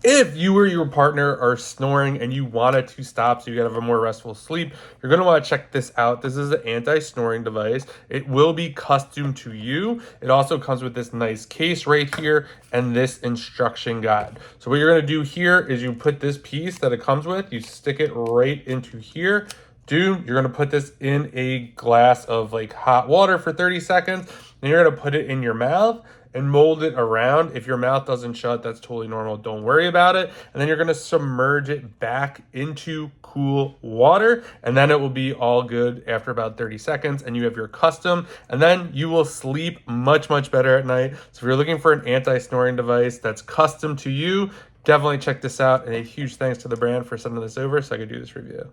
If you or your partner are snoring and you want it to stop so you can have a more restful sleep, you're going to want to check this out. This is an anti-snoring device. It will be custom to you. It also comes with this nice case right here and this instruction guide. So what you're going to do here is you put this piece that it comes with, you stick it right into here. You're going to put this in a glass of like hot water for 30 seconds. Then you're going to put it in your mouth and mold it around. If your mouth doesn't shut, that's totally normal. Don't worry about it. And then you're going to submerge it back into cool water, and then it will be all good after about 30 seconds, and you have your custom, and then you will sleep much, much better at night. So if you're looking for an anti-snoring device that's custom to you, definitely check this out. And a huge thanks to the brand for sending this over so I could do this review.